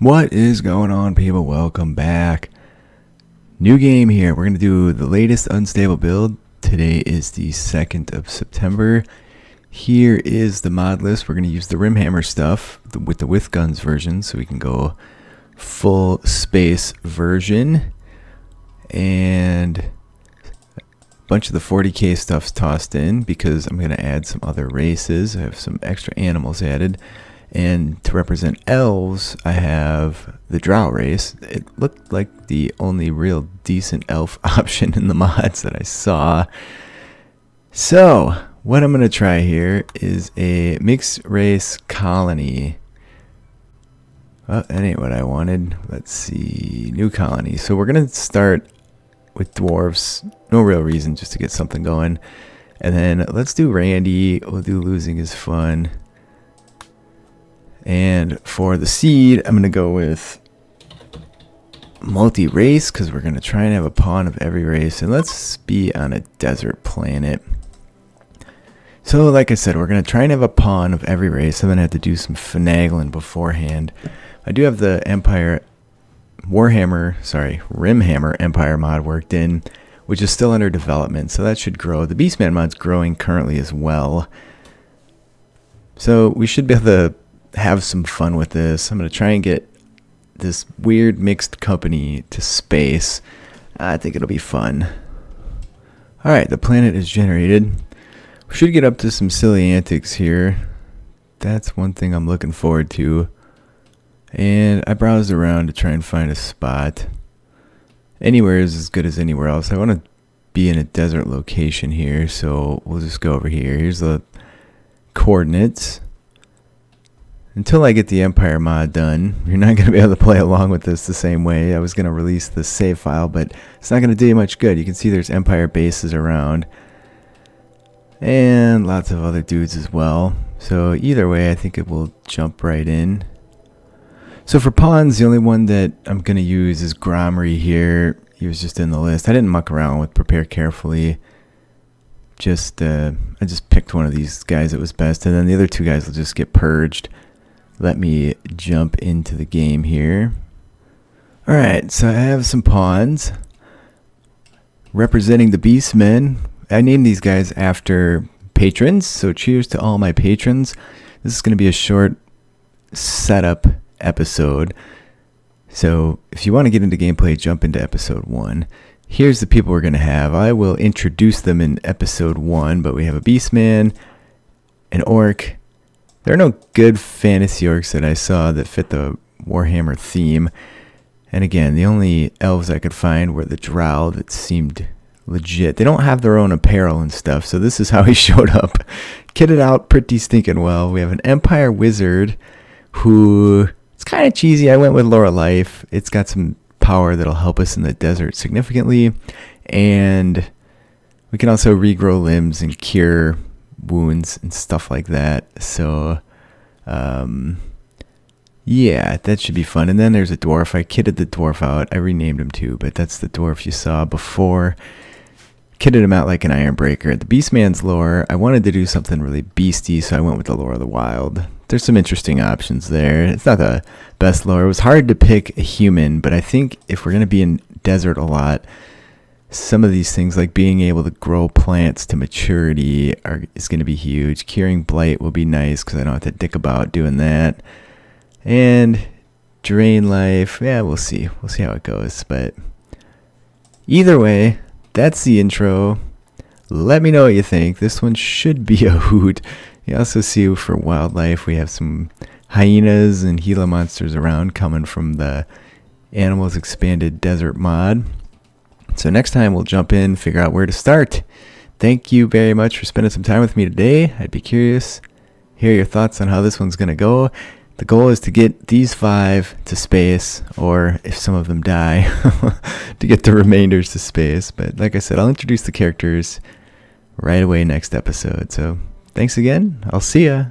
What is going on, people? Welcome back. New game here. We're going to do the latest unstable build. Today is the 2nd of September. Here is the mod list. We're going to use the RimHammer stuff with the with guns version, so we can go full space version. And a bunch of the 40k stuff's tossed in because I'm going to add some other races. I have some extra animals added. And to represent elves, I have the Drow race. It looked like the only real decent elf option in the mods that I saw. So, what I'm going to try here is a mixed race colony. Oh, that ain't what I wanted. Let's see. New colony. So we're going to start with dwarves. No real reason, just to get something going. And then let's do Randy. We'll do losing is fun. And for the seed, I'm going to go with multi-race because we're going to try and have a pawn of every race. And let's be on a desert planet. So like I said, we're going to try and have a pawn of every race. I'm going to have to do some finagling beforehand. I do have the RimHammer Empire mod worked in, which is still under development. So that should grow. The beastman mod's growing currently as well. So we should be able to have some fun with this. I'm going to try and get this weird mixed company to space. I think it'll be fun. Alright, the planet is generated. We should get up to some silly antics here. That's one thing I'm looking forward to. And I browsed around to try and find a spot. Anywhere is as good as anywhere else. I want to be in a desert location here, so we'll just go over here. Here's the coordinates. Until I get the Empire mod done, you're not going to be able to play along with this the same way. I was going to release the save file, but it's not going to do you much good. You can see there's Empire bases around. And lots of other dudes as well. So either way, I think it will jump right in. So for pawns, the only one that I'm going to use is Gromry here. He was just in the list. I didn't muck around with prepare carefully. I just picked one of these guys that was best. And then the other two guys will just get purged. Let me jump into the game here. Alright, so I have some pawns representing the beastmen. I named these guys after patrons, so cheers to all my patrons. This is going to be a short setup episode. So if you want to get into gameplay, jump into episode 1. Here's the people we're going to have. I will introduce them in episode 1, but we have a beastman, an orc. There are no good fantasy orcs that I saw that fit the Warhammer theme. And again, the only elves I could find were the Drow that seemed legit. They don't have their own apparel and stuff, so this is how he showed up. Kitted out pretty stinking well. We have an Empire wizard who, it's kind of cheesy. I went with Laura Life. It's got some power that'll help us in the desert significantly. And we can also regrow limbs and cure wounds and stuff like that. So yeah, that should be fun. And then there's a dwarf. I kitted the dwarf out. I renamed him too, but that's the dwarf you saw before. Kitted him out like an Ironbreaker. The Beastman's lore, I wanted to do something really beasty, so I went with the lore of the wild. There's some interesting options there. It's not the best lore. It was hard to pick a human, but I think if we're going to be in desert a lot, some of these things like being able to grow plants to maturity is going to be huge. Curing blight will be nice because I don't have to dick about doing that. And drain life, yeah, we'll see. We'll see how it goes. But either way, that's the intro. Let me know what you think. This one should be a hoot. You also see for wildlife, we have some hyenas and Gila monsters around coming from the Animals Expanded Desert mod. So next time we'll jump in, figure out where to start. Thank you very much for spending some time with me today. I'd be curious, hear your thoughts on how this one's going to go. The goal is to get these 5 to space, or if some of them die, to get the remainders to space. But like I said, I'll introduce the characters right away next episode. So thanks again. I'll see ya.